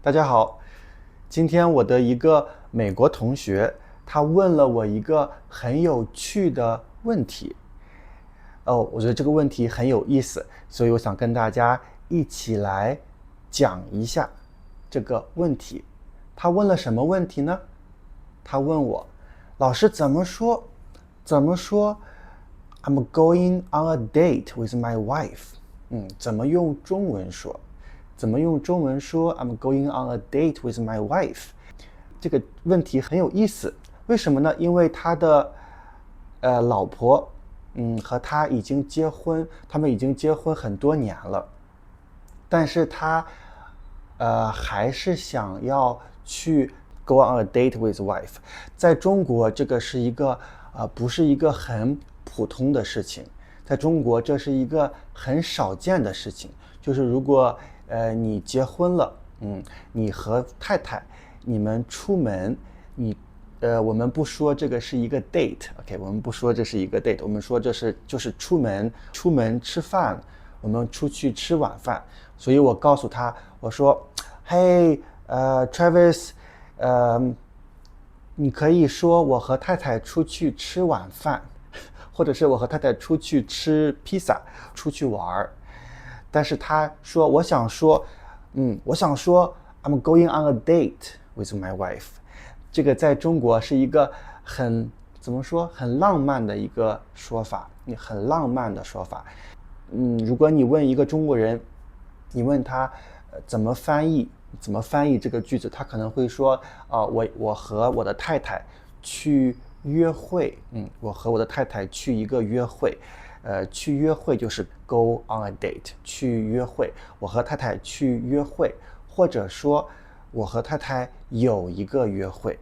大家好，今天我的一个美国同学，他问了我一个很有趣的问题。我觉得这个问题很有意思，所以我想跟大家一起来讲一下这个问题。他问了什么问题呢？他问我，老师怎么说？I'm going on a date with my wife。怎么用中文说？怎么用中文说 I'm going on a date with my wife？ 这个问题很有意思，为什么呢？因为他的老婆和他已经结婚，他们已经结婚很多年了，但是他还是想要去 go on a date with wife。在中国，这个是一个不是一个很普通的事情，在中国这是一个很少见的事情。就是如果你结婚了，你和太太你们出门，我们不说这个是一个 date，OK，我们不说这是一个 date，我们说就是出门吃饭，我们出去吃晚饭。所以我告诉他，我说，Hey，Travis，你可以说我和太太出去吃晚饭，或者是我和太太出去吃披萨，出去玩。但是他说，我想说，I'm going on a date with my wife。这个在中国是一个怎么说，很浪漫的一个说法，很浪漫的说法。如果你问一个中国人，你问他怎么翻译这个句子，他可能会说，我和我的太太去约会，我和我的太太去一个约会。去约会就是 go on a date， 去约会，我和太太去约会，或者说我和太太有一个约会。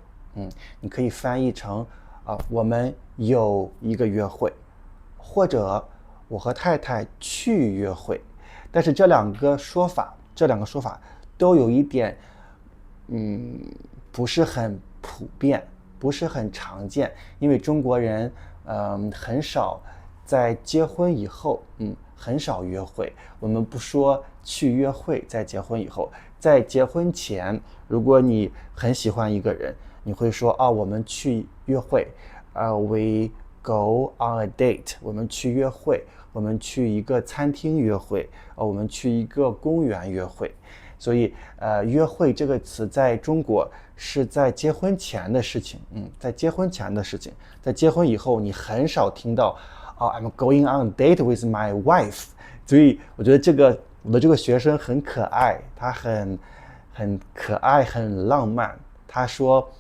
你可以翻译成我们有一个约会，或者我和太太去约会。但是这两个说法都有一点不是很普遍，不是很常见，因为中国人很少在结婚以后很少约会。我们不说去约会，在结婚以后，在结婚前，如果你很喜欢一个人，你会说我们去约会，we go on a date， 我们去约会，我们去一个餐厅约会，我们去一个公园约会。所以约会这个词在中国是在结婚前的事情，在结婚前的事情，在结婚以后你很少听到I'm going on a date with my wife。 所以我觉得我的这个学生很可爱，他很可爱，很浪漫。他说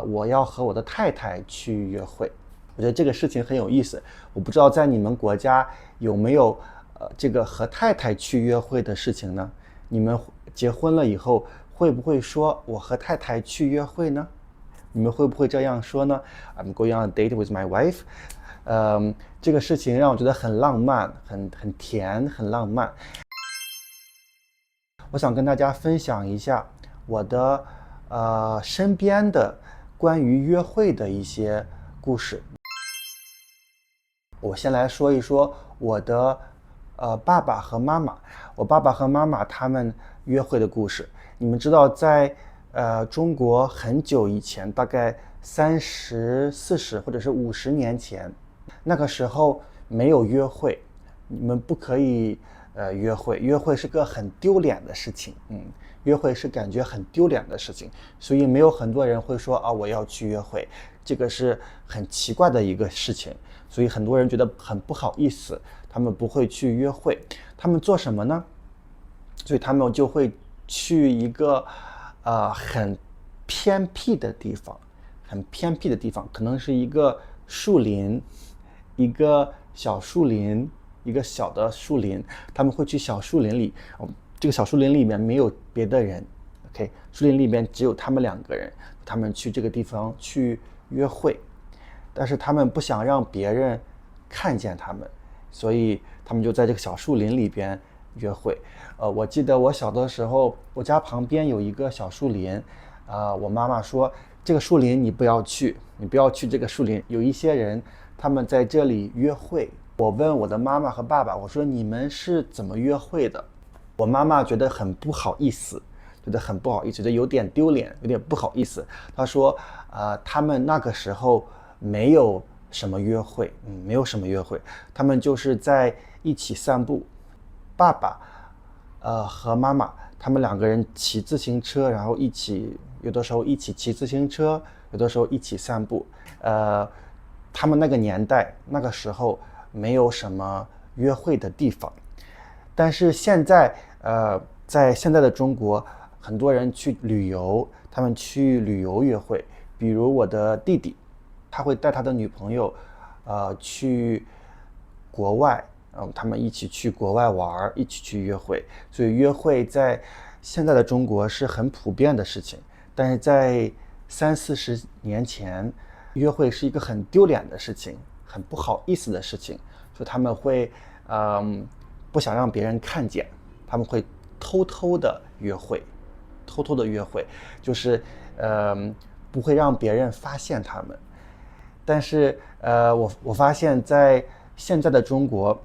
我要和我的太太去约会。我觉得这个事情很有意思。我不知道在你们国家有没有这个和太太去约会的事情呢？你们结婚了以后会不会说我和太太去约会呢？你们会不会这样说呢？ I'm going on a date with my wife。这个事情让我觉得很浪漫，很甜，很浪漫。我想跟大家分享一下我的身边的关于约会的一些故事。我先来说一说我的爸爸和妈妈，我爸爸和妈妈他们约会的故事。你们知道在中国很久以前，大概30、40或者是50年前，那个时候没有约会，你们不可以约会，约会是个很丢脸的事情，约会是感觉很丢脸的事情，所以没有很多人会说我要去约会，这个是很奇怪的一个事情，所以很多人觉得很不好意思，他们不会去约会。他们做什么呢？所以他们就会去一个很偏僻的地方，可能是一个树林，一个小树林，一个小的树林。他们会去小树林里，这个小树林里面没有别的人，OK， 树林里面只有他们2个人，他们去这个地方去约会。但是他们不想让别人看见他们，所以他们就在这个小树林里边约会。我记得我小的时候，我家旁边有一个小树林，我妈妈说这个树林你不要去，这个树林，有一些人他们在这里约会。我问我的妈妈和爸爸，我说你们是怎么约会的？我妈妈觉得很不好意思，觉得很不好意思，觉得有点丢脸，有点不好意思。他说，他们那个时候没有什么约会，没有什么约会，他们就是在一起散步。爸爸，和妈妈，他们两个人骑自行车，然后有的时候一起骑自行车，有的时候一起散步。他们那个年代，那个时候没有什么约会的地方。但是现在，在现在的中国，很多人去旅游，他们去旅游约会。比如我的弟弟，他会带他的女朋友，去国外，他们一起去国外玩，一起去约会。所以约会在现在的中国是很普遍的事情，但是在30-40年前，约会是一个很丢脸的事情，很不好意思的事情，所以他们会，不想让别人看见，他们会偷偷的约会，偷偷的约会，就是不会让别人发现他们。但是我发现在现在的中国，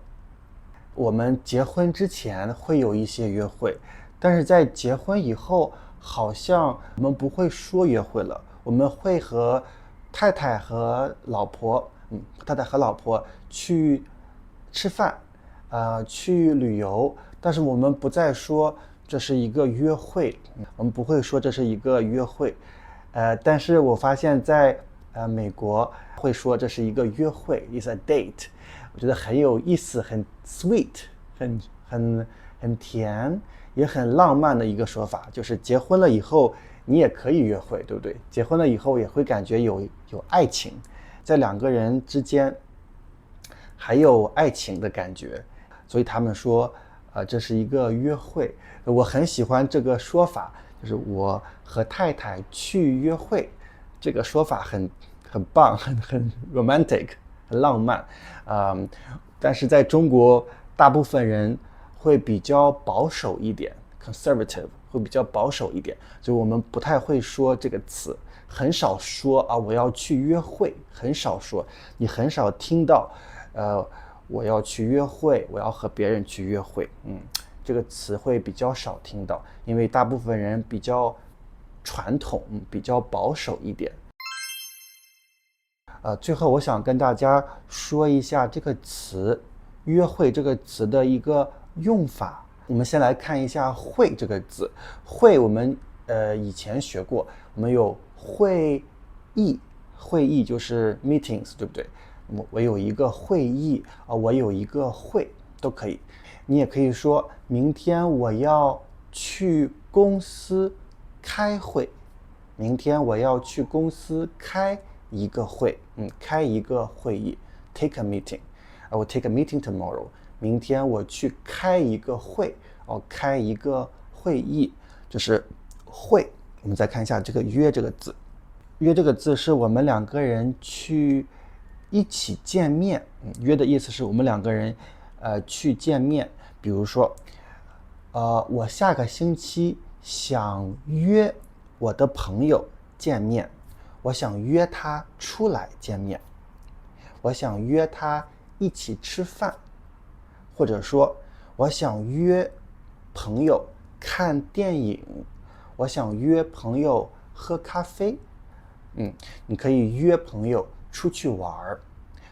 我们结婚之前会有一些约会，但是在结婚以后，好像我们不会说约会了，我们会和太太和老婆去吃饭，去旅游，但是我们不再说这是一个约会，我们不会说这是一个约会，但是我发现在美国会说这是一个约会 ，is a date， 我觉得很有意思，很 sweet， 很甜，也很浪漫的一个说法，就是结婚了以后你也可以约会，对不对？结婚了以后也会感觉有爱情，在两个人之间还有爱情的感觉，所以他们说，这是一个约会。我很喜欢这个说法，就是我和太太去约会，这个说法很棒，很 romantic， 很浪漫。但是在中国，大部分人会比较保守一点 ，conservative， 会比较保守一点，所以我们不太会说这个词，很少说我要去约会，很少说，你很少听到，我要去约会，我要和别人去约会，这个词会比较少听到，因为大部分人比较传统，比较保守一点。最后我想跟大家说一下这个词“约会”这个词的一个用法。我们先来看一下“会”这个字，“会”我们以前学过，我们有会议，会议就是 meetings， 对不对？我有一个会议我有一个会都可以。你也可以说明天我要去公司开会，明天我要去公司开一个会，开一个会议 ，take a meeting， I will take a meeting tomorrow。明天我去开一个会，开一个会议，就是会。我们再看一下这个约这个字，约这个字是我们两个人去一起见面，约的意思是我们两个人去见面。比如说，我下个星期想约我的朋友见面，我想约他出来见面，我想约他一起吃饭，或者说我想约朋友看电影，我想约朋友喝咖啡。你可以约朋友出去玩儿，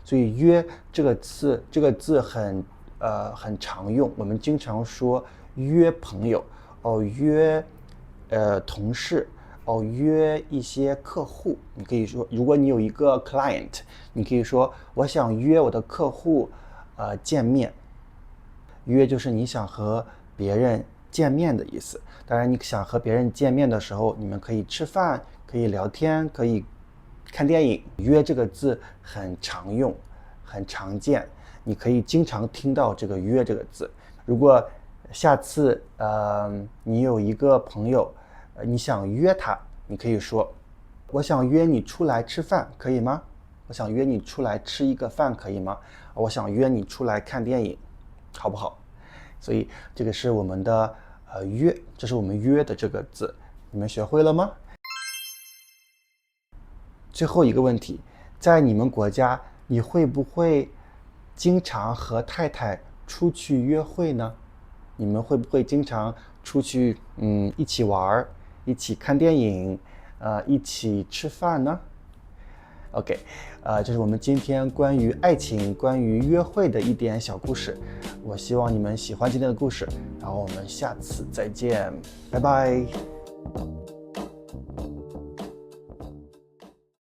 所以约这个字很常用，我们经常说约朋友，约同事，约一些客户。你可以说，如果你有一个 client， 你可以说我想约我的客户见面。约就是你想和别人见面的意思。当然，你想和别人见面的时候，你们可以吃饭，可以聊天，可以看电影。约这个字很常用，很常见，你可以经常听到这个约这个字。如果下次你有一个朋友，你想约他，你可以说我想约你出来吃饭，可以吗？我想约你出来吃一个饭，可以吗？我想约你出来看电影，好不好？所以这个是我们的约，这是我们约的这个字，你们学会了吗？最后一个问题，在你们国家，你会不会经常和太太出去约会呢？你们会不会经常出去一起玩，一起看电影，一起吃饭呢？OK，这是我们今天关于爱情、关于约会的一点小故事。我希望你们喜欢今天的故事，然后我们下次再见，拜拜。